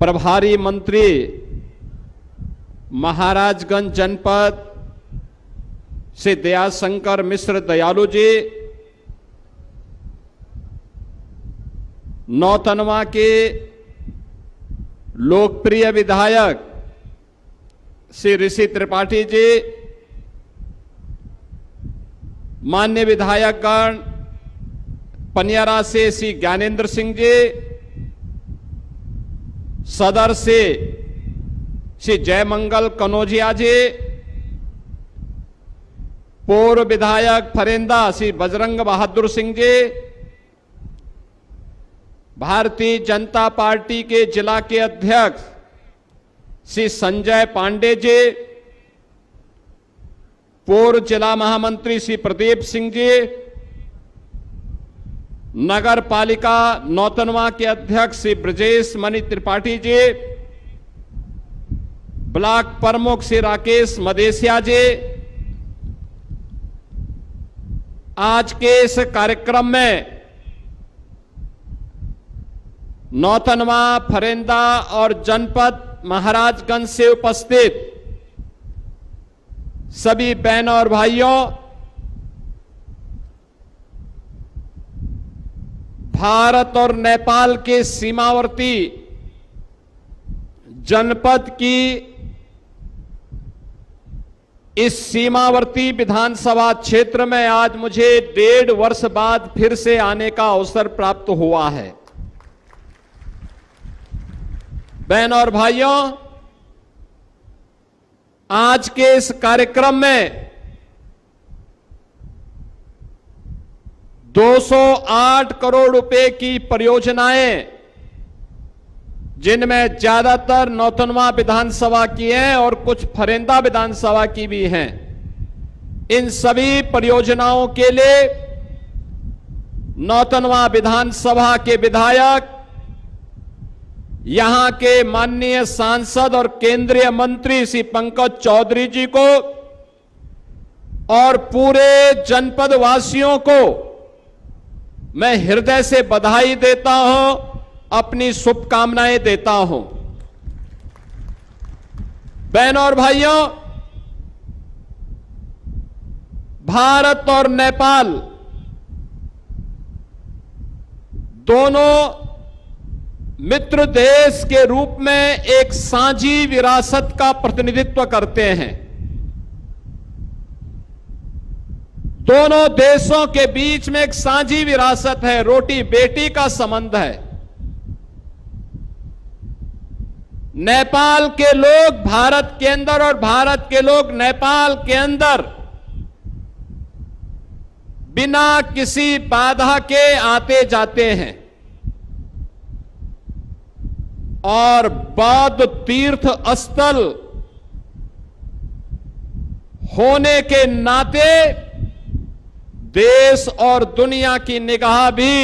प्रभारी मंत्री महाराजगंज जनपद श्री दयाशंकर मिश्र दयालु जी, नौतनवा के लोकप्रिय विधायक श्री ऋषि त्रिपाठी जी, माननीय विधायकगण पनियारा से श्री ज्ञानेंद्र सिंह जी, सदर से श्री जयमंगल कनौजिया जी, पूर्व विधायक फरेंदा श्री बजरंग बहादुर सिंह जी, भारतीय जनता पार्टी के जिला के अध्यक्ष श्री संजय पांडे जी, पूर्व जिला महामंत्री श्री प्रदीप सिंह जी, नगर पालिका नौतनवा के अध्यक्ष श्री ब्रजेश मणि त्रिपाठी जी, ब्लॉक प्रमुख श्री राकेश मदेसिया जी, आज के इस कार्यक्रम में नौतनवा, फरेंदा और जनपद महाराजगंज से उपस्थित सभी बहनों और भाइयों, भारत और नेपाल के सीमावर्ती जनपद की इस सीमावर्ती विधानसभा क्षेत्र में आज मुझे 1.5 वर्ष बाद फिर से आने का अवसर प्राप्त हुआ है। बहनों और भाइयों, आज के इस कार्यक्रम में 208 करोड़ रुपए की परियोजनाएं, जिनमें ज्यादातर नौतनवा विधानसभा की हैं और कुछ फरेंदा विधानसभा की भी हैं, इन सभी परियोजनाओं के लिए नौतनवा विधानसभा के विधायक, यहां के माननीय सांसद और केंद्रीय मंत्री श्री पंकज चौधरी जी को और पूरे जनपद वासियों को मैं हृदय से बधाई देता हूं, अपनी शुभकामनाएं देता हूं। बहनों और भाइयों, भारत और नेपाल दोनों मित्र देश के रूप में एक साझी विरासत का प्रतिनिधित्व करते हैं। दोनों देशों के बीच में एक साझी विरासत है, रोटी बेटी का संबंध है। नेपाल के लोग भारत के अंदर और भारत के लोग नेपाल के अंदर बिना किसी बाधा के आते जाते हैं और बौद्ध तीर्थ स्थल होने के नाते देश और दुनिया की निगाह भी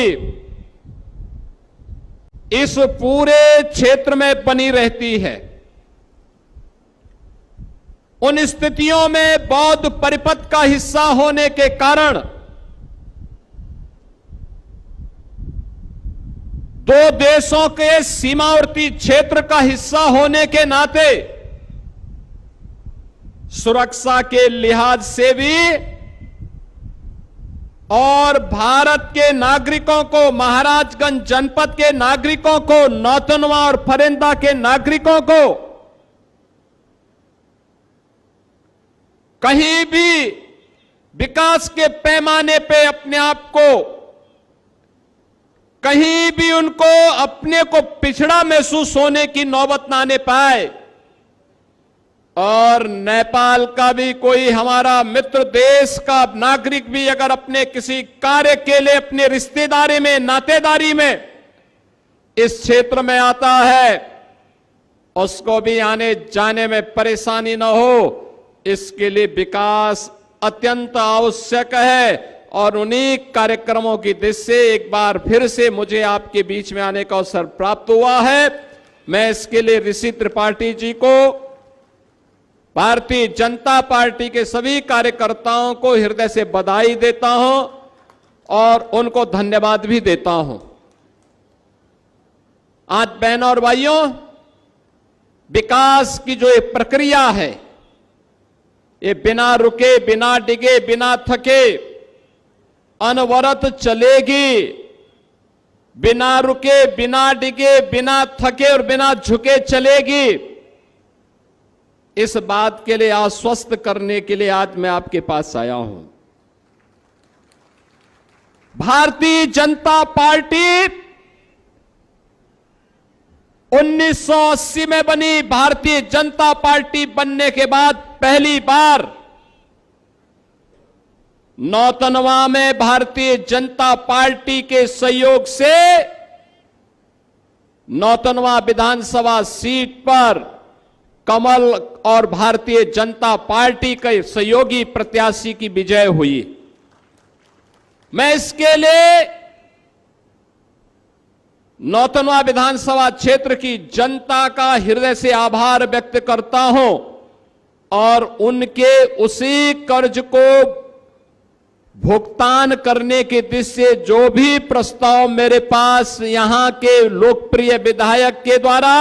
इस पूरे क्षेत्र में बनी रहती है। उन स्थितियों में बौद्ध परिपथ का हिस्सा होने के कारण दो देशों के सीमावर्ती क्षेत्र का हिस्सा होने के नाते सुरक्षा के लिहाज से भी और भारत के नागरिकों को, महाराजगंज जनपद के नागरिकों को, नौतनवा और फरेंदा के नागरिकों को कहीं भी विकास के पैमाने पे अपने आप को, कहीं भी उनको अपने को पिछड़ा महसूस होने की नौबत ना आने पाए और नेपाल का भी कोई हमारा मित्र देश का नागरिक भी अगर अपने किसी कार्य के लिए अपने रिश्तेदारी में, नातेदारी में इस क्षेत्र में आता है, उसको भी आने जाने में परेशानी न हो, इसके लिए विकास अत्यंत आवश्यक है। और उन्हीं कार्यक्रमों की दिशा से एक बार फिर से मुझे आपके बीच में आने का अवसर प्राप्त हुआ है। मैं इसके लिए ऋषि त्रिपाठी जी को, भारतीय जनता पार्टी के सभी कार्यकर्ताओं को हृदय से बधाई देता हूं और उनको धन्यवाद भी देता हूं। आज बहनों और भाइयों, विकास की जो एक प्रक्रिया है, ये बिना रुके, बिना डिगे, बिना थके अनवरत चलेगी। बिना रुके, बिना डिगे, बिना थके और बिना झुके चलेगी। इस बात के लिए आश्वस्त करने के लिए आज मैं आपके पास आया हूं। भारतीय जनता पार्टी 1980 में बनी। भारतीय जनता पार्टी बनने के बाद पहली बार नौतनवा में भारतीय जनता पार्टी के सहयोग से नौतनवा विधानसभा सीट पर कमल और भारतीय जनता पार्टी के सहयोगी प्रत्याशी की विजय हुई। मैं इसके लिए नौतनवा विधानसभा क्षेत्र की जनता का हृदय से आभार व्यक्त करता हूं और उनके उसी कर्ज को भुगतान करने के दिशा से जो भी प्रस्ताव मेरे पास यहां के लोकप्रिय विधायक के द्वारा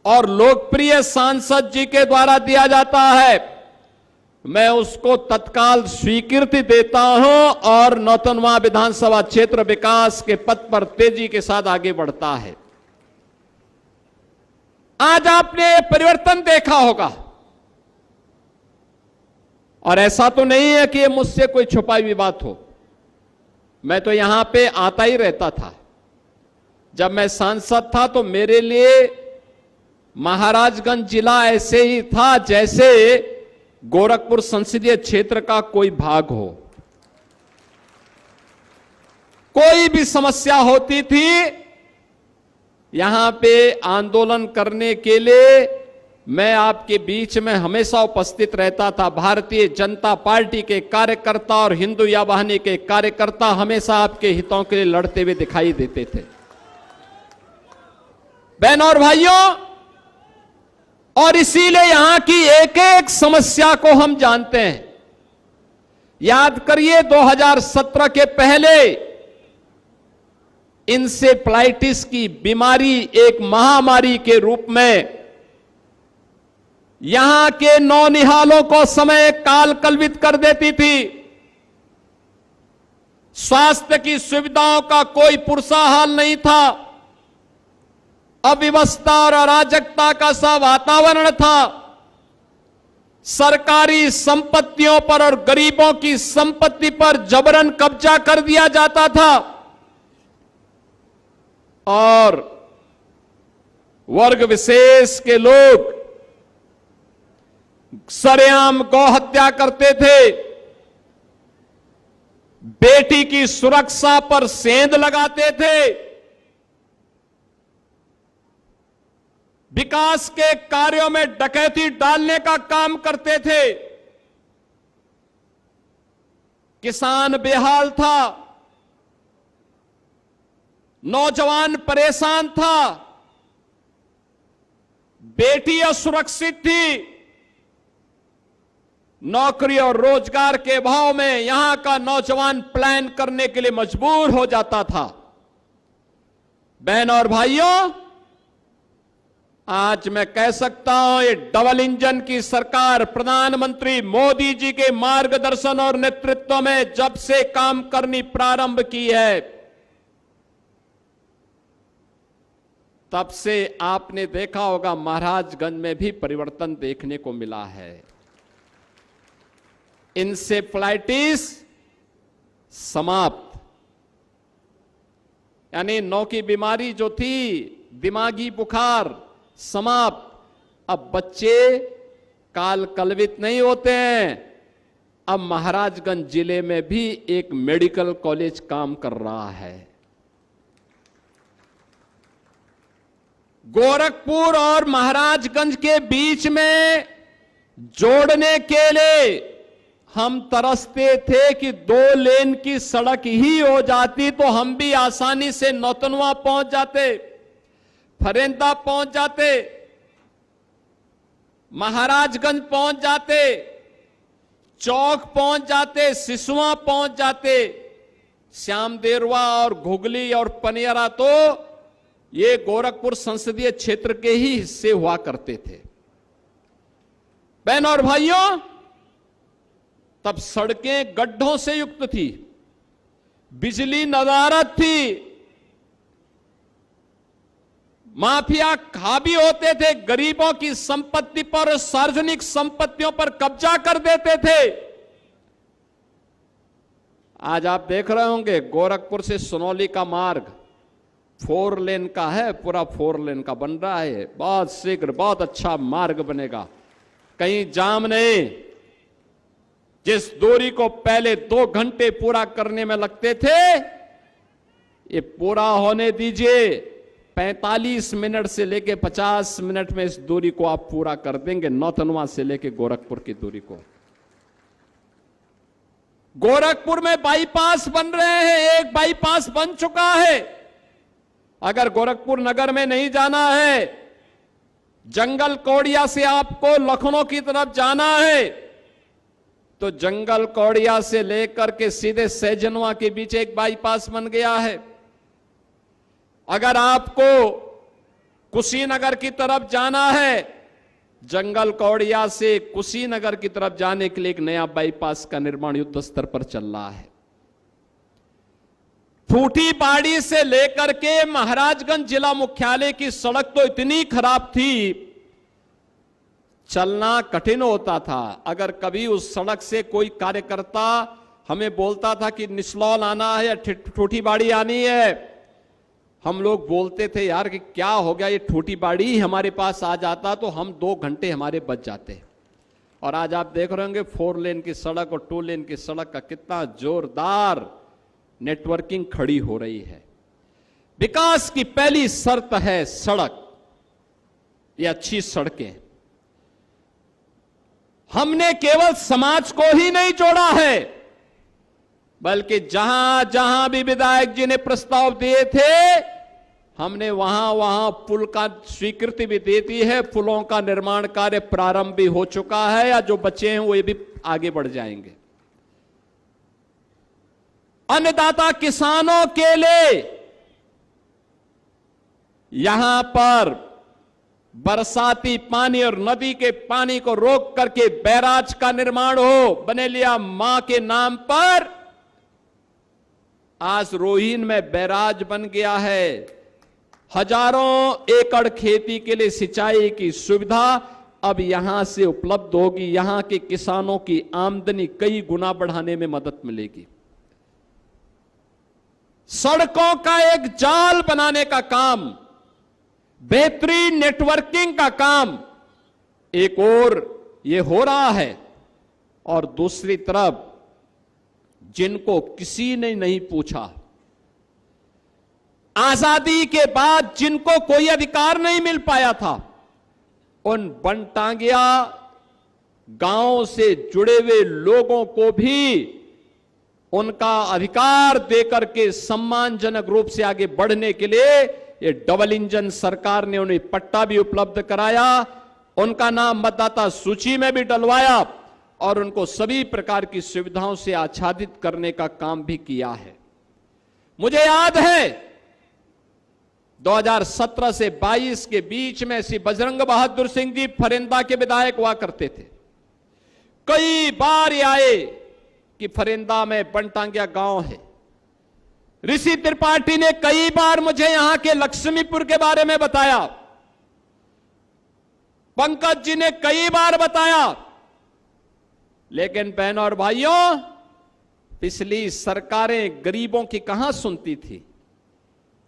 और लोकप्रिय सांसद जी के द्वारा दिया जाता है, मैं उसको तत्काल स्वीकृति देता हूं और नौतनवा विधानसभा क्षेत्र विकास के पथ पर तेजी के साथ आगे बढ़ता है। आज आपने परिवर्तन देखा होगा और ऐसा तो नहीं है कि ये मुझसे कोई छुपाई हुई बात हो। मैं तो यहां पे आता ही रहता था। जब मैं सांसद था तो मेरे लिए महाराजगंज जिला ऐसे ही था जैसे गोरखपुर संसदीय क्षेत्र का कोई भाग हो। कोई भी समस्या होती थी, यहां पे आंदोलन करने के लिए मैं आपके बीच में हमेशा उपस्थित रहता था। भारतीय जनता पार्टी के कार्यकर्ता और हिंदू या वाहिनी के कार्यकर्ता हमेशा आपके हितों के लिए लड़ते हुए दिखाई देते थे। बहनों और भाइयों, और इसीलिए यहां की एक एक समस्या को हम जानते हैं। याद करिए 2017 के पहले इंसेफ्लाइटिस की बीमारी एक महामारी के रूप में यहां के नौनिहालों को समय काल कल्पित कर देती थी। स्वास्थ्य की सुविधाओं का कोई पुरसा हाल नहीं था। अव्यवस्था और अराजकता का सा वातावरण था। सरकारी संपत्तियों पर और गरीबों की संपत्ति पर जबरन कब्जा कर दिया जाता था और वर्ग विशेष के लोग सरेआम गौ हत्या करते थे। बेटी की सुरक्षा पर सेंध लगाते थे। विकास के कार्यों में डकैती डालने का काम करते थे। किसान बेहाल था, नौजवान परेशान था, बेटी असुरक्षित थी। नौकरी और रोजगार के अभाव में यहां का नौजवान प्लान करने के लिए मजबूर हो जाता था। बहनों और भाइयों, आज मैं कह सकता हूं ये डबल इंजन की सरकार प्रधानमंत्री मोदी जी के मार्गदर्शन और नेतृत्व में जब से काम करनी प्रारंभ की है, तब से आपने देखा होगा महाराजगंज में भी परिवर्तन देखने को मिला है। इंसेफ्लाइटिस समाप्त, यानी नौ की बीमारी जो थी, दिमागी बुखार समाप्त। अब बच्चे काल कलवित नहीं होते हैं। अब महाराजगंज जिले में भी एक मेडिकल कॉलेज काम कर रहा है। गोरखपुर और महाराजगंज के बीच में जोड़ने के लिए हम तरसते थे कि 2 लेन की सड़क ही हो जाती तो हम भी आसानी से नौतनवा पहुंच जाते, फरेंदा पहुंच जाते, महाराजगंज पहुंच जाते, चौक पहुंच जाते, सिसुआ पहुंच जाते। श्याम देरवा और घुगली और पनियरा तो ये गोरखपुर संसदीय क्षेत्र के ही हिस्से हुआ करते थे। बहनों और भाइयों, तब सड़कें गड्ढों से युक्त थी, बिजली नदारद थी, माफिया हावी होते थे, गरीबों की संपत्ति पर, सार्वजनिक संपत्तियों पर कब्जा कर देते थे। आज आप देख रहे होंगे गोरखपुर से सोनौली का मार्ग 4 लेन का है, पूरा 4 लेन का बन रहा है। बहुत शीघ्र बहुत अच्छा मार्ग बनेगा, कहीं जाम नहीं। जिस दूरी को पहले 2 घंटे पूरा करने में लगते थे, ये पूरा होने दीजिए, 45 मिनट से लेके 50 मिनट में इस दूरी को आप पूरा कर देंगे, नौतनवा से लेके गोरखपुर की दूरी को। गोरखपुर में बाईपास बन रहे हैं, एक बाईपास बन चुका है। अगर गोरखपुर नगर में नहीं जाना है, जंगल कौड़िया से आपको लखनऊ की तरफ जाना है, तो जंगल कौड़िया से लेकर के सीधे सैजनवा के बीच एक बाईपास बन गया है। अगर आपको कुशीनगर की तरफ जाना है, जंगल कौड़िया से कुशीनगर की तरफ जाने के लिए एक नया बाईपास का निर्माण युद्ध स्तर पर चल रहा है। फूटी बाड़ी से लेकर के महाराजगंज जिला मुख्यालय की सड़क तो इतनी खराब थी, चलना कठिन होता था। अगर कभी उस सड़क से कोई कार्यकर्ता हमें बोलता था कि निसलौल आना है या ठूठी बाड़ी आनी है, हम लोग बोलते थे यार कि क्या हो गया, ये ठूठी बाड़ी हमारे पास आ जाता तो हम 2 घंटे हमारे बच जाते। और आज आप देख रहे होंगे 4 लेन की सड़क और 2 लेन की सड़क का कितना जोरदार नेटवर्किंग खड़ी हो रही है। विकास की पहली शर्त है सड़क, ये अच्छी सड़कें। हमने केवल समाज को ही नहीं जोड़ा है, बल्कि जहां जहां भी विधायक जी ने प्रस्ताव दिए थे, हमने वहां वहां पुल का स्वीकृति भी दे दी है। पुलों का निर्माण कार्य प्रारंभ भी हो चुका है, या जो बचे हैं वो भी आगे बढ़ जाएंगे। अन्नदाता किसानों के लिए यहां पर बरसाती पानी और नदी के पानी को रोक करके बैराज का निर्माण हो, बनेलिया मां के नाम पर। आज रोहिन में बैराज बन गया है। हजारों एकड़ खेती के लिए सिंचाई की सुविधा अब यहां से उपलब्ध होगी। यहां के किसानों की आमदनी कई गुना बढ़ाने में मदद मिलेगी। सड़कों का एक जाल बनाने का काम, बेहतरीन नेटवर्किंग का काम एक और ये हो रहा है, और दूसरी तरफ जिनको किसी ने नहीं पूछा, आजादी के बाद जिनको कोई अधिकार नहीं मिल पाया था, उन बनटांगिया गांव से जुड़े हुए लोगों को भी उनका अधिकार देकर के सम्मानजनक रूप से आगे बढ़ने के लिए ये डबल इंजन सरकार ने उन्हें पट्टा भी उपलब्ध कराया, उनका नाम मतदाता सूची में भी डलवाया, और उनको सभी प्रकार की सुविधाओं से आच्छादित करने का काम भी किया है। मुझे याद है 2017 से 22 के बीच में श्री बजरंग बहादुर सिंह जी फरेंदा के विधायक हुआ करते थे। कई बार ये आए कि फरेंदा में बनटांगिया गांव है। ऋषि त्रिपाठी ने कई बार मुझे यहां के लक्ष्मीपुर के बारे में बताया, पंकज जी ने कई बार बताया, लेकिन बहनों और भाइयों, पिछली सरकारें गरीबों की कहां सुनती थी।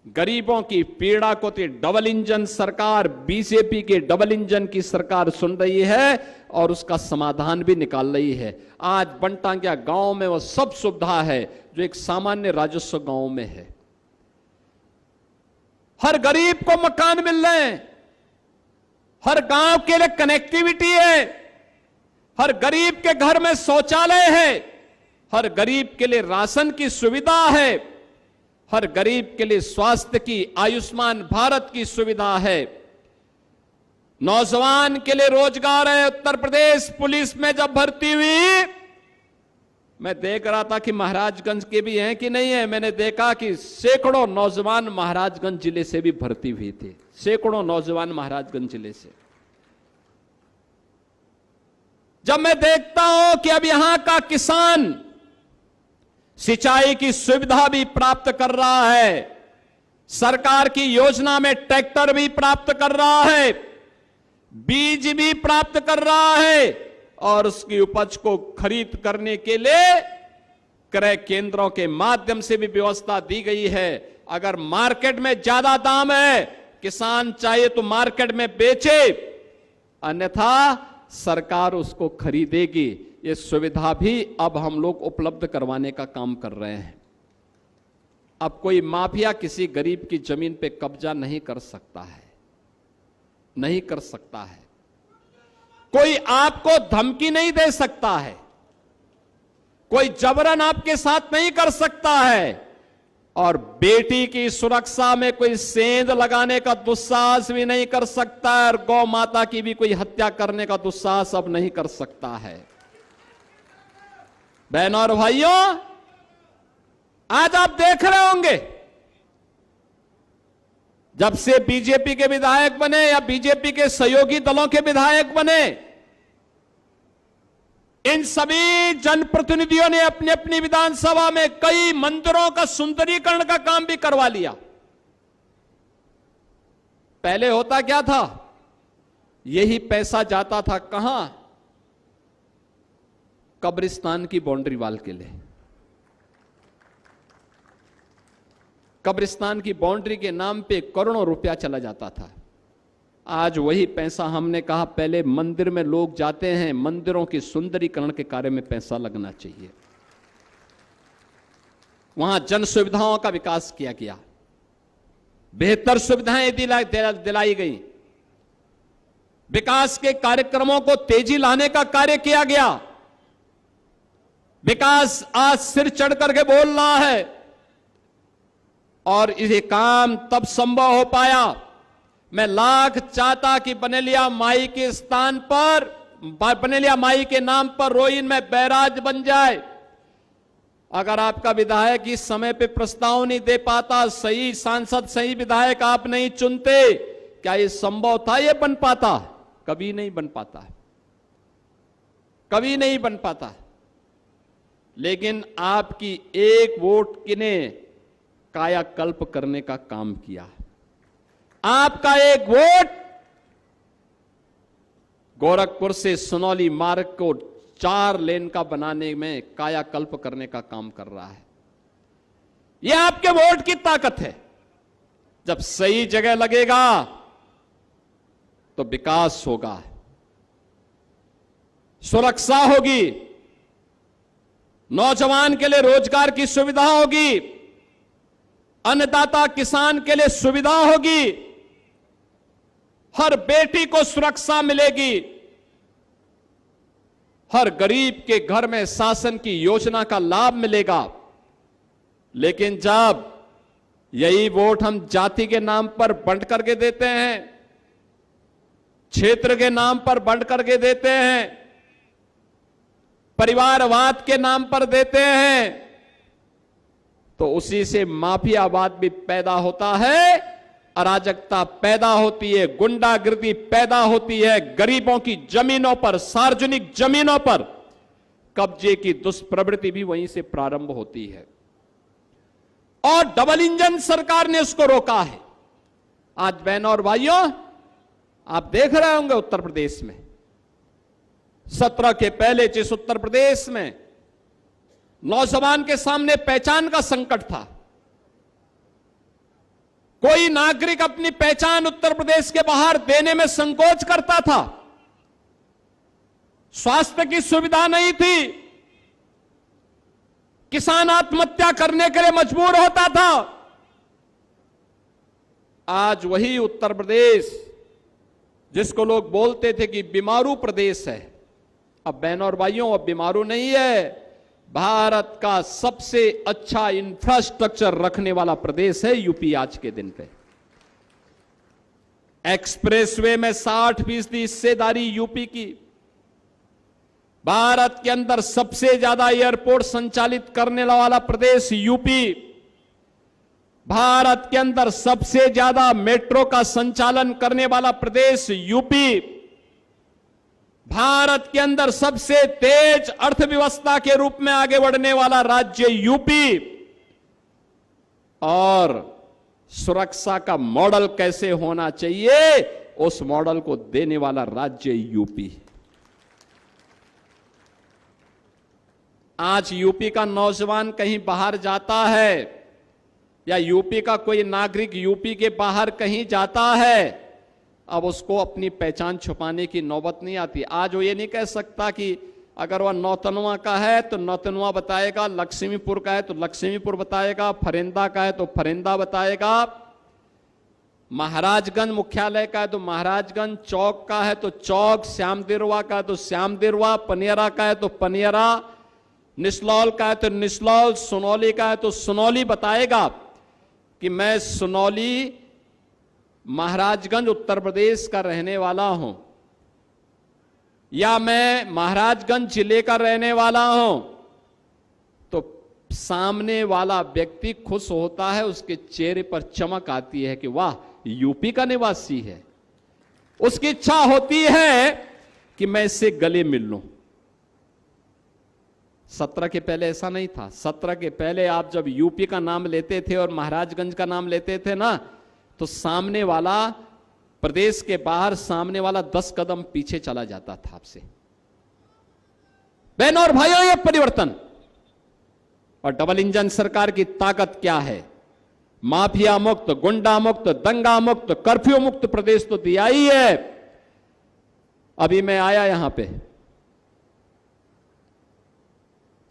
गरीबों की पीड़ा को तो डबल इंजन सरकार, बीजेपी के डबल इंजन की सरकार सुन रही है और उसका समाधान भी निकाल रही है। आज बनटांगिया गांव में वो सब सुविधा है जो एक सामान्य राजस्व गांव में है। हर गरीब को मकान मिल रहे हैं, हर गांव के लिए कनेक्टिविटी है, हर गरीब के घर में शौचालय है, हर गरीब के लिए राशन की सुविधा है, हर गरीब के लिए स्वास्थ्य की, आयुष्मान भारत की सुविधा है, नौजवान के लिए रोजगार है। उत्तर प्रदेश पुलिस में जब भर्ती हुई मैं देख रहा था कि महाराजगंज के भी हैं कि नहीं है। मैंने देखा कि सैकड़ों नौजवान महाराजगंज जिले से भी भर्ती हुए थे, सैकड़ों नौजवान महाराजगंज जिले से। जब मैं देखता हूं कि अब यहां का किसान सिंचाई की सुविधा भी प्राप्त कर रहा है, सरकार की योजना में ट्रैक्टर भी प्राप्त कर रहा है, बीज भी प्राप्त कर रहा है और उसकी उपज को खरीद करने के लिए क्रय केंद्रों के माध्यम से भी व्यवस्था दी गई है। अगर मार्केट में ज्यादा दाम है, किसान चाहे तो मार्केट में बेचे, अन्यथा सरकार उसको खरीदेगी। ये सुविधा भी अब हम लोग उपलब्ध करवाने का काम कर रहे हैं। अब कोई माफिया किसी गरीब की जमीन पे कब्जा नहीं कर सकता है, नहीं कर सकता है। कोई आपको धमकी नहीं दे सकता है, कोई जबरन आपके साथ नहीं कर सकता है, और बेटी की सुरक्षा में कोई सेंध लगाने का दुस्साहस भी नहीं कर सकता है, और गौ माता की भी कोई हत्या करने का दुस्साहस अब नहीं कर सकता है। बहनों और भाइयों, आज आप देख रहे होंगे जब से बीजेपी के विधायक बने या बीजेपी के सहयोगी दलों के विधायक बने, इन सभी जनप्रतिनिधियों ने अपनी अपनी विधानसभा में कई मंदिरों का सुंदरीकरण का काम भी करवा लिया। पहले होता क्या था, यही पैसा जाता था कहां, कब्रिस्तान की बाउंड्री वाल के लिए। कब्रिस्तान की बाउंड्री के नाम पे करोड़ों रुपया चला जाता था। आज वही पैसा, हमने कहा पहले मंदिर में लोग जाते हैं, मंदिरों की सुंदरीकरण के कार्य में पैसा लगना चाहिए। वहां जन सुविधाओं का विकास किया गया, बेहतर सुविधाएं दिलाई गई, विकास के कार्यक्रमों को तेजी लाने का कार्य किया गया। विकास आज सिर चढ़ करके बोल रहा है, और ये काम तब संभव हो पाया। मैं लाख चाहता कि बनेलिया माई के स्थान पर, बनेलिया माई के नाम पर रोइन में बैराज बन जाए। अगर आपका विधायक इस समय पे प्रस्ताव नहीं दे पाता, सही सांसद, सही विधायक आप नहीं चुनते, क्या ये संभव था? ये बन पाता? कभी नहीं बन पाता, कभी नहीं बन पाता। लेकिन आपकी एक वोट ने कायाकल्प करने का काम किया। आपका एक वोट गोरखपुर से सुनौली मार्ग को 4 लेन का बनाने में कायाकल्प करने का काम कर रहा है। यह आपके वोट की ताकत है। जब सही जगह लगेगा तो विकास होगा, सुरक्षा होगी, नौजवान के लिए रोजगार की सुविधा होगी, अन्नदाता किसान के लिए सुविधा होगी, हर बेटी को सुरक्षा मिलेगी, हर गरीब के घर में शासन की योजना का लाभ मिलेगा। लेकिन जब यही वोट हम जाति के नाम पर बंट करके देते हैं, क्षेत्र के नाम पर बंट करके देते हैं, परिवारवाद के नाम पर देते हैं, तो उसी से माफियावाद भी पैदा होता है, अराजकता पैदा होती है, गुंडागिर्दी पैदा होती है, गरीबों की जमीनों पर, सार्वजनिक जमीनों पर कब्जे की दुष्प्रवृत्ति भी वहीं से प्रारंभ होती है। और डबल इंजन सरकार ने उसको रोका है। आज बहनों और भाइयों, आप देख रहे होंगे उत्तर प्रदेश में 17 के पहले जिस उत्तर प्रदेश में नौजवान के सामने पहचान का संकट था, कोई नागरिक अपनी पहचान उत्तर प्रदेश के बाहर देने में संकोच करता था, स्वास्थ्य की सुविधा नहीं थी, किसान आत्महत्या करने के लिए मजबूर होता था। आज वही उत्तर प्रदेश जिसको लोग बोलते थे कि बीमारू प्रदेश है, अब बहनों और भाइयों अब बीमारू नहीं है, भारत का सबसे अच्छा इंफ्रास्ट्रक्चर रखने वाला प्रदेश है यूपी आज के दिन पे। एक्सप्रेसवे में 60% हिस्सेदारी यूपी की, भारत के अंदर सबसे ज्यादा एयरपोर्ट संचालित करने वाला प्रदेश यूपी, भारत के अंदर सबसे ज्यादा मेट्रो का संचालन करने वाला प्रदेश यूपी, भारत के अंदर सबसे तेज अर्थव्यवस्था के रूप में आगे बढ़ने वाला राज्य यूपी, और सुरक्षा का मॉडल कैसे होना चाहिए उस मॉडल को देने वाला राज्य यूपी। आज यूपी का नौजवान कहीं बाहर जाता है या यूपी का कोई नागरिक यूपी के बाहर कहीं जाता है, अब उसको अपनी पहचान छुपाने की नौबत नहीं आती। आज वो ये नहीं कह सकता कि अगर वह नौतनवा का है तो नौतनवा बताएगा, लक्ष्मीपुर का है तो लक्ष्मीपुर बताएगा, फरेंदा का है तो फरेंदा बताएगा, महाराजगंज मुख्यालय का है तो महाराजगंज, चौक का है तो चौक, श्यामदेरवा का है तो श्यामदेरवा, पनियरा का है तो पनियरा, निसलौल का है तो निसलौल, सुनौली का है तो सुनौली बताएगा कि मैं सुनौली महाराजगंज उत्तर प्रदेश का रहने वाला हूं या मैं महाराजगंज जिले का रहने वाला हूं, तो सामने वाला व्यक्ति खुश होता है, उसके चेहरे पर चमक आती है कि वाह यूपी का निवासी है। उसकी इच्छा होती है कि मैं इससे गले मिल लूं। 17 के पहले ऐसा नहीं था। 17 के पहले आप जब यूपी का नाम लेते थे और महाराजगंज का नाम लेते थे ना, तो सामने वाला प्रदेश के बाहर सामने वाला 10 कदम पीछे चला जाता था आपसे। बहनों और भाइयों, यह परिवर्तन और डबल इंजन सरकार की ताकत क्या है। माफिया मुक्त, गुंडा मुक्त, दंगा मुक्त, कर्फ्यू मुक्त प्रदेश तो दिया ही है। अभी मैं आया यहां पे,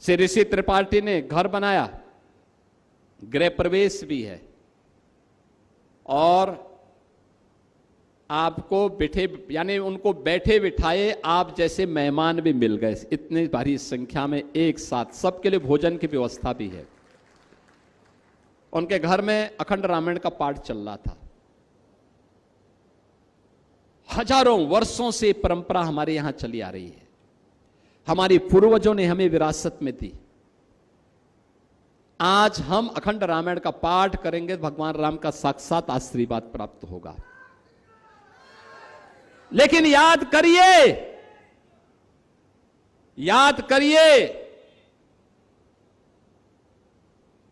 श्री ऋषि त्रिपाठी ने घर बनाया, गृह प्रवेश भी है, और आपको बैठे यानी उनको बैठे बिठाए आप जैसे मेहमान भी मिल गए। इतनी भारी संख्या में एक साथ सबके लिए भोजन की व्यवस्था भी है। उनके घर में अखंड रामायण का पाठ चल रहा था। हजारों वर्षों से परंपरा हमारे यहां चली आ रही है, हमारी पूर्वजों ने हमें विरासत में दी। आज हम अखंड रामायण का पाठ करेंगे, भगवान राम का साक्षात आशीर्वाद प्राप्त होगा। लेकिन याद करिए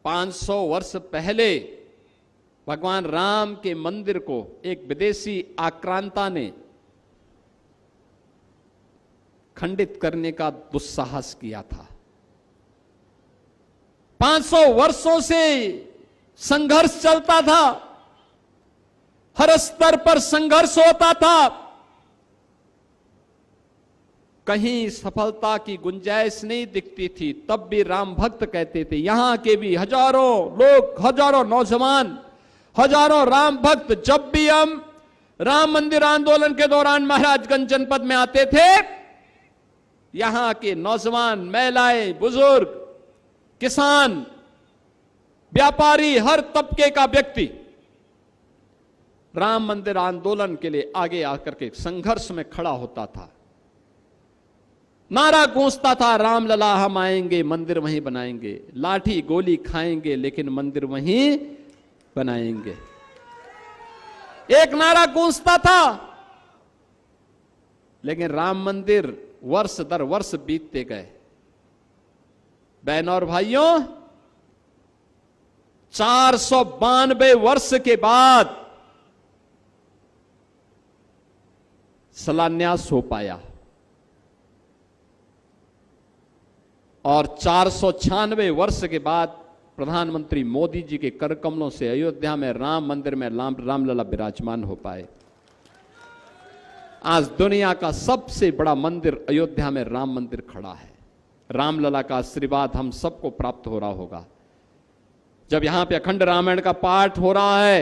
500 वर्ष पहले भगवान राम के मंदिर को एक विदेशी आक्रांता ने खंडित करने का दुस्साहस किया था। 500 वर्षों से संघर्ष चलता था, हर स्तर पर संघर्ष होता था, कहीं सफलता की गुंजाइश नहीं दिखती थी। तब भी राम भक्त कहते थे, यहां के भी हजारों लोग, हजारों नौजवान, हजारों राम भक्त जब भी हम राम मंदिर आंदोलन के दौरान महाराजगंज जनपद में आते थे, यहां के नौजवान, महिलाएं, बुजुर्ग, किसान, व्यापारी, हर तबके का व्यक्ति राम मंदिर आंदोलन के लिए आगे आकर के संघर्ष में खड़ा होता था। नारा गूंजता था, राम लला हम आएंगे, मंदिर वहीं बनाएंगे, लाठी गोली खाएंगे लेकिन मंदिर वहीं बनाएंगे, एक नारा गूंजता था। लेकिन राम मंदिर वर्ष दर वर्ष बीतते गए। बहनों और भाइयों, 492 वर्ष के बाद शिलान्यास हो पाया और 496 वर्ष के बाद प्रधानमंत्री मोदी जी के कर कमलों से अयोध्या में राम मंदिर में रामलला विराजमान हो पाए। आज दुनिया का सबसे बड़ा मंदिर अयोध्या में राम मंदिर खड़ा है। रामलला का आशीर्वाद हम सबको प्राप्त हो रहा होगा। जब यहां पे अखंड रामायण का पाठ हो रहा है,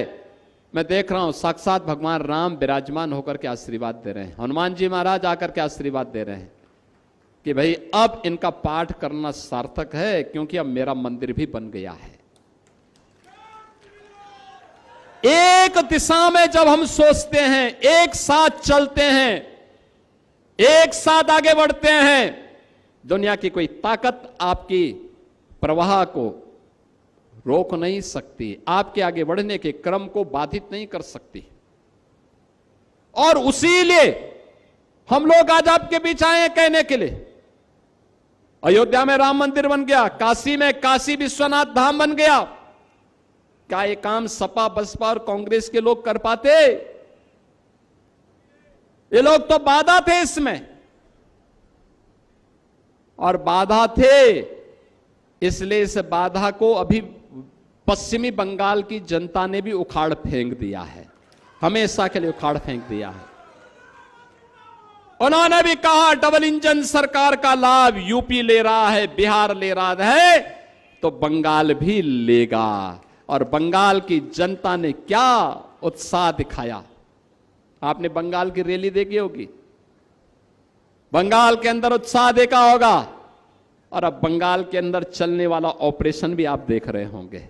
मैं देख रहा हूं साक्षात भगवान राम विराजमान होकर के आशीर्वाद दे रहे हैं। हनुमान जी महाराज आकर के आशीर्वाद दे रहे हैं कि भाई अब इनका पाठ करना सार्थक है, क्योंकि अब मेरा मंदिर भी बन गया है। एक दिशा में जब हम सोचते हैं, एक साथ चलते हैं, एक साथ आगे बढ़ते हैं, दुनिया की कोई ताकत आपकी प्रवाह को रोक नहीं सकती, आपके आगे बढ़ने के क्रम को बाधित नहीं कर सकती। और उसीलिए हम लोग आज आपके बीच आए हैं कहने के लिए, अयोध्या में राम मंदिर बन गया, काशी में काशी विश्वनाथ धाम बन गया। क्या ये काम सपा बसपा और कांग्रेस के लोग कर पाते? ये लोग तो बाधा थे इसमें, और बाधा थे इसलिए इस बाधा को अभी पश्चिमी बंगाल की जनता ने भी उखाड़ फेंक दिया है, हमेशा के लिए उखाड़ फेंक दिया है। उन्होंने भी कहा डबल इंजन सरकार का लाभ यूपी ले रहा है, बिहार ले रहा है, तो बंगाल भी लेगा। और बंगाल की जनता ने क्या उत्साह दिखाया, आपने बंगाल की रैली देखी होगी, बंगाल के अंदर उत्साह देखा होगा, और अब बंगाल के अंदर चलने वाला ऑपरेशन भी आप देख रहे होंगे।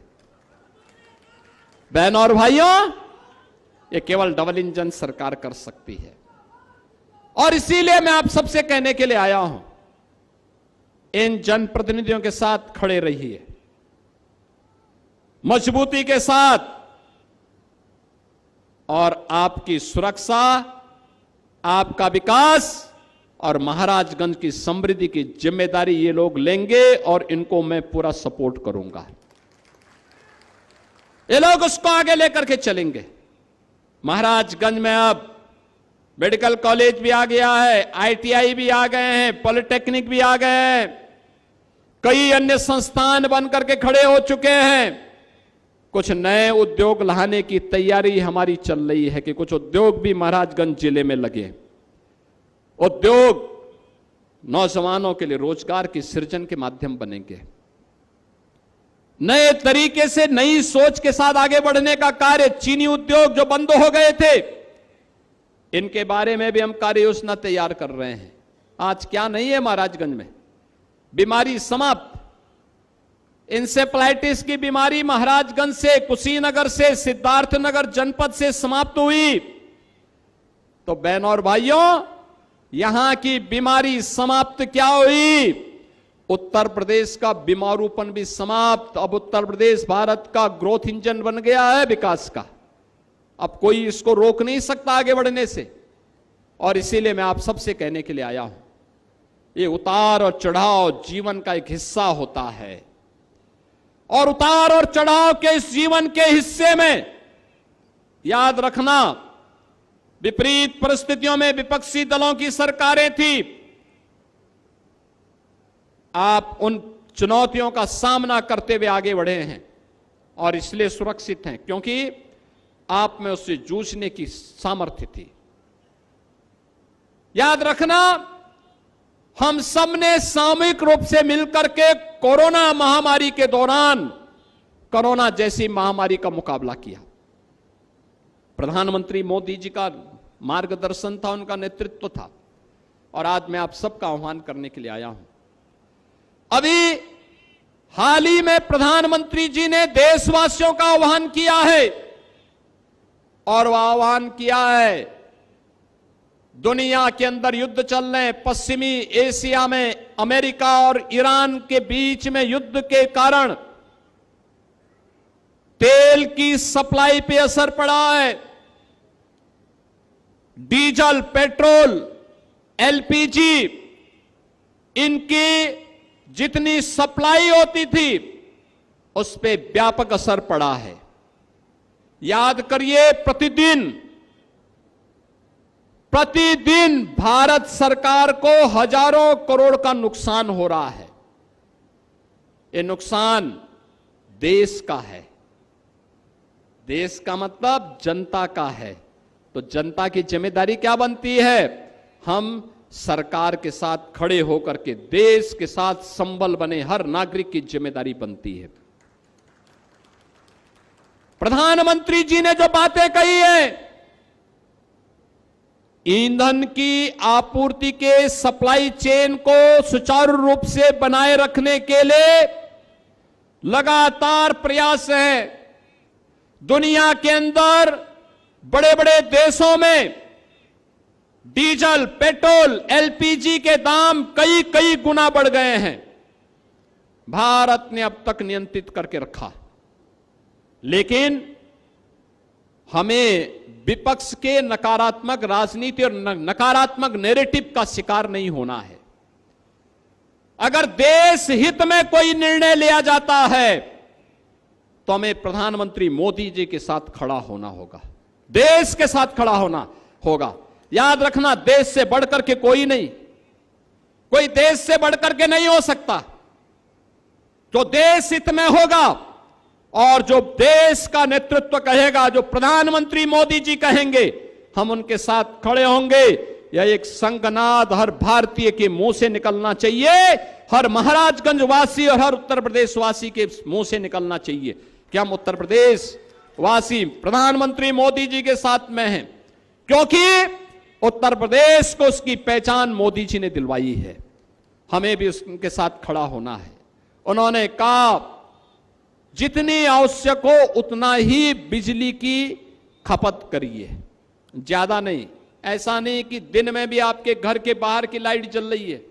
बहनों और भाइयों, ये केवल डबल इंजन सरकार कर सकती है। और इसीलिए मैं आप सबसे कहने के लिए आया हूं, इन जनप्रतिनिधियों के साथ खड़े रहिए, मजबूती के साथ, और आपकी सुरक्षा, आपका विकास और महाराजगंज की समृद्धि की जिम्मेदारी ये लोग लेंगे, और इनको मैं पूरा सपोर्ट करूंगा। ये लोग उसको आगे लेकर के चलेंगे। महाराजगंज में अब मेडिकल कॉलेज भी आ गया है, आईटीआई भी आ गए हैं, पॉलिटेक्निक भी आ गए हैं, कई अन्य संस्थान बनकर के खड़े हो चुके हैं। कुछ नए उद्योग लाने की तैयारी हमारी चल रही है कि कुछ उद्योग भी महाराजगंज जिले में लगे। उद्योग नौजवानों के लिए रोजगार की सृजन के माध्यम बनेंगे। नए तरीके से नई सोच के साथ आगे बढ़ने का कार्य, चीनी उद्योग जो बंद हो गए थे, इनके बारे में भी हम कार्य योजना तैयार कर रहे हैं। आज क्या नहीं है महाराजगंज में, बीमारी समाप्त। इंसेफ्लाइटिस की बीमारी महाराजगंज से, कुशीनगर से, सिद्धार्थनगर जनपद से समाप्त हुई। तो बहनों और भाइयों, यहां की बीमारी समाप्त क्या हुई? उत्तर प्रदेश का बीमारूपन भी समाप्त। अब उत्तर प्रदेश भारत का ग्रोथ इंजन बन गया है, विकास का। अब कोई इसको रोक नहीं सकता आगे बढ़ने से। और इसीलिए मैं आप सबसे कहने के लिए आया हूं, ये उतार और चढ़ाव जीवन का एक हिस्सा होता है, और उतार और चढ़ाव के इस जीवन के हिस्से में याद रखना, विपरीत परिस्थितियों में विपक्षी दलों की सरकारें थी। आप उन चुनौतियों का सामना करते हुए आगे बढ़े हैं, और इसलिए सुरक्षित हैं, क्योंकि आप में उससे जूझने की सामर्थ्य थी। याद रखना, हम सब ने सामूहिक रूप से मिलकर के कोरोना महामारी के दौरान कोरोना जैसी महामारी का मुकाबला किया। प्रधानमंत्री मोदी जी का मार्गदर्शन था, उनका नेतृत्व था, और आज मैं आप सबका आह्वान करने के लिए आया हूं। अभी हाल ही में प्रधानमंत्री जी ने देशवासियों का आह्वान किया है, और वह आह्वान किया है, दुनिया के अंदर युद्ध चल रहे हैं, पश्चिमी एशिया में अमेरिका और ईरान के बीच में युद्ध के कारण तेल की सप्लाई पे असर पड़ा है। डीजल, पेट्रोल, एलपीजी, इनकी जितनी सप्लाई होती थी उस पे व्यापक असर पड़ा है। याद करिए, प्रतिदिन भारत सरकार को हजारों करोड़ का नुकसान हो रहा है। ये नुकसान देश का है। देश का मतलब जनता का है। तो जनता की जिम्मेदारी क्या बनती है? हम सरकार के साथ खड़े होकर के देश के साथ संबल बने हर नागरिक की जिम्मेदारी बनती है। प्रधानमंत्री जी ने जो बातें कही है, ईंधन की आपूर्ति के सप्लाई चेन को सुचारू रूप से बनाए रखने के लिए लगातार प्रयास है। दुनिया के अंदर बड़े बड़े देशों में डीजल, पेट्रोल, एलपीजी के दाम कई कई गुना बढ़ गए हैं। भारत ने अब तक नियंत्रित करके रखा, लेकिन हमें विपक्ष के नकारात्मक राजनीति और नकारात्मक नैरेटिव का शिकार नहीं होना है। अगर देश हित में कोई निर्णय लिया जाता है तो हमें प्रधानमंत्री मोदी जी के साथ खड़ा होना होगा, देश के साथ खड़ा होना होगा। याद रखना, देश से बढ़कर के कोई नहीं, कोई देश से बढ़कर के नहीं हो सकता। जो देश हित में होगा और जो देश का नेतृत्व कहेगा, जो प्रधानमंत्री मोदी जी कहेंगे, हम उनके साथ खड़े होंगे। यह एक संगनाद हर भारतीय के मुंह से निकलना चाहिए, हर महाराजगंज वासी और हर उत्तर प्रदेश वासी के मुंह से निकलना चाहिए कि हम उत्तर प्रदेश वासी प्रधानमंत्री मोदी जी के साथ में हैं, क्योंकि उत्तर प्रदेश को उसकी पहचान मोदी जी ने दिलवाई है। हमें भी उनके साथ खड़ा होना है। उन्होंने कहा जितनी आवश्यक हो उतना ही बिजली की खपत करिए, ज्यादा नहीं। ऐसा नहीं कि दिन में भी आपके घर के बाहर की लाइट जल रही है,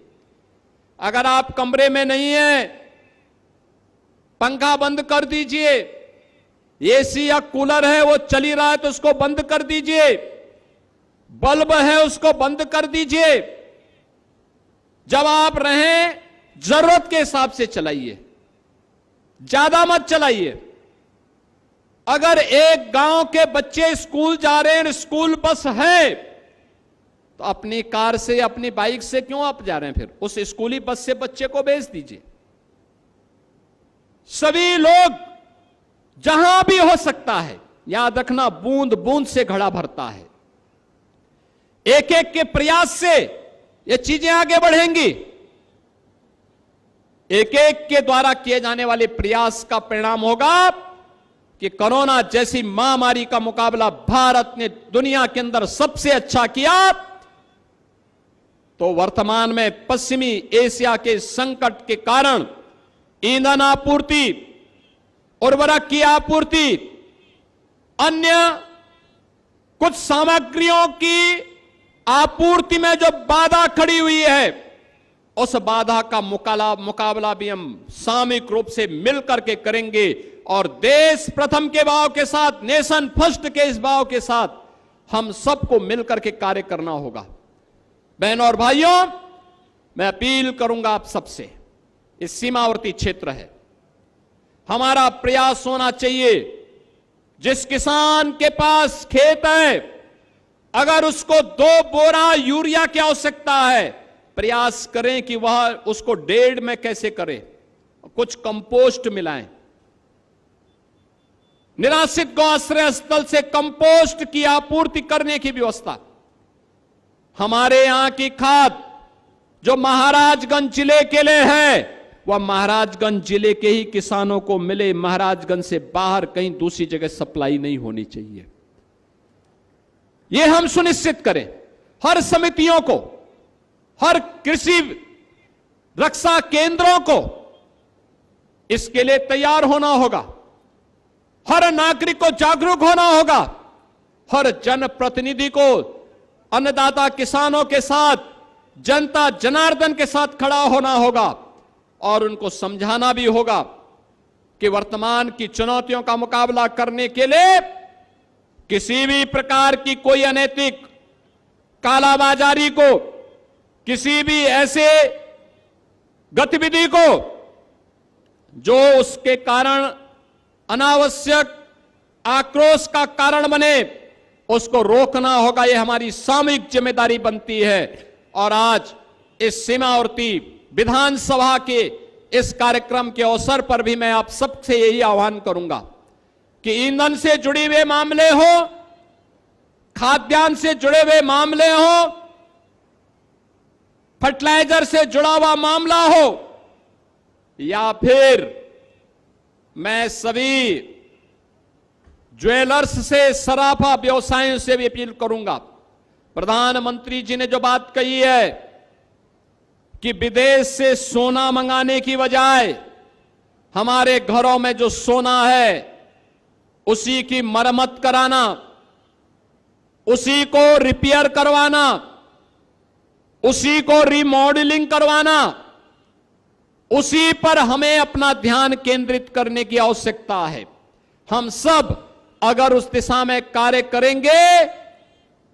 अगर आप कमरे में नहीं है, पंखा बंद कर दीजिए। एसी या कूलर है वो चल ही रहा है तो उसको बंद कर दीजिए, बल्ब है उसको बंद कर दीजिए। जब आप रहें जरूरत के हिसाब से चलाइए, ज्यादा मत चलाइए। अगर एक गांव के बच्चे स्कूल जा रहे हैं, स्कूल बस है, तो अपनी कार से अपनी बाइक से क्यों आप जा रहे हैं? फिर उस स्कूली बस से बच्चे को भेज दीजिए। सभी लोग जहां भी हो सकता है, याद रखना, बूंद बूंद से घड़ा भरता है। एक एक के प्रयास से ये चीजें आगे बढ़ेंगी। एक एक के द्वारा किए जाने वाले प्रयास का परिणाम होगा कि कोरोना जैसी महामारी का मुकाबला भारत ने दुनिया के अंदर सबसे अच्छा किया। तो वर्तमान में पश्चिमी एशिया के संकट के कारण ईंधन आपूर्ति, उर्वरक की आपूर्ति, अन्य कुछ सामग्रियों की आपूर्ति में जो बाधा खड़ी हुई है, उस बाधा का मुकाबला भी हम सामूहिक रूप से मिलकर के करेंगे और देश प्रथम के भाव के साथ, नेशन फर्स्ट के इस भाव के साथ हम सबको मिलकर के कार्य करना होगा। बहनों और भाइयों, मैं अपील करूंगा आप सबसे, इस सीमावर्ती क्षेत्र है, हमारा प्रयास होना चाहिए। जिस किसान के पास खेत है, अगर उसको 2 बोरा यूरिया की आवश्यकता है, प्रयास करें कि वह उसको 1.5 में कैसे करें, कुछ कंपोस्ट मिलाएं। निराश्रित गौ आश्रय स्थल से कंपोस्ट की आपूर्ति करने की व्यवस्था। हमारे यहां की खाद जो महाराजगंज जिले के लिए है, वह महाराजगंज जिले के ही किसानों को मिले, महाराजगंज से बाहर कहीं दूसरी जगह सप्लाई नहीं होनी चाहिए। यह हम सुनिश्चित करें। हर समितियों को, हर कृषि रक्षा केंद्रों को इसके लिए तैयार होना होगा। हर नागरिक को जागरूक होना होगा। हर जनप्रतिनिधि को अन्नदाता किसानों के साथ, जनता जनार्दन के साथ खड़ा होना होगा और उनको समझाना भी होगा कि वर्तमान की चुनौतियों का मुकाबला करने के लिए किसी भी प्रकार की कोई अनैतिक कालाबाजारी को, किसी भी ऐसे गतिविधि को जो उसके कारण अनावश्यक आक्रोश का कारण बने, उसको रोकना होगा। यह हमारी सामूहिक जिम्मेदारी बनती है। और आज इस सीमावर्ती विधानसभा के इस कार्यक्रम के अवसर पर भी मैं आप सबसे यही आह्वान करूंगा कि ईंधन से जुड़े हुए मामले हो, खाद्यान्न से जुड़े हुए मामले हो, फर्टिलाइजर से जुड़ा हुआ मामला हो, या फिर मैं सभी ज्वेलर्स से, सराफा व्यवसायों से भी अपील करूंगा। प्रधानमंत्री जी ने जो बात कही है कि विदेश से सोना मंगाने की बजाय हमारे घरों में जो सोना है उसी की मरम्मत कराना, उसी को रिपेयर करवाना, उसी को रिमॉडलिंग करवाना, उसी पर हमें अपना ध्यान केंद्रित करने की आवश्यकता है। हम सब अगर उस दिशा में कार्य करेंगे,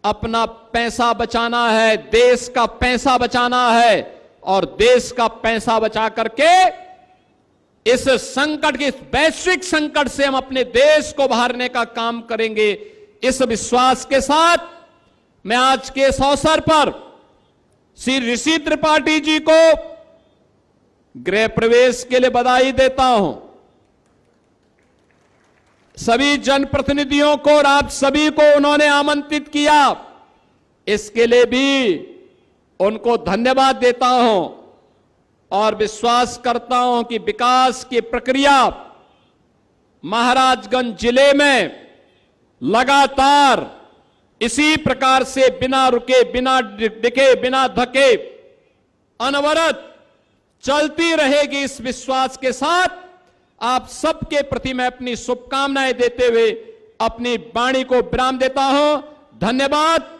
अपना पैसा बचाना है, देश का पैसा बचाना है, और देश का पैसा बचा करके इस संकट के, इस वैश्विक संकट से हम अपने देश को बाहरने का काम करेंगे। इस विश्वास के साथ मैं आज के इस अवसर पर श्री ऋषि त्रिपाठी जी को गृह प्रवेश के लिए बधाई देता हूं। सभी जनप्रतिनिधियों को और आप सभी को उन्होंने आमंत्रित किया, इसके लिए भी उनको धन्यवाद देता हूं और विश्वास करता हूं कि विकास की प्रक्रिया महाराजगंज जिले में लगातार इसी प्रकार से बिना रुके, बिना डिके, बिना धके अनवरत चलती रहेगी। इस विश्वास के साथ आप सबके प्रति मैं अपनी शुभकामनाएं देते हुए अपनी वाणी को विराम देता हूं। धन्यवाद।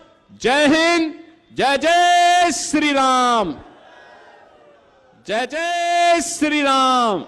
जय हिंद, जय जय श्री राम, जय जय श्री राम।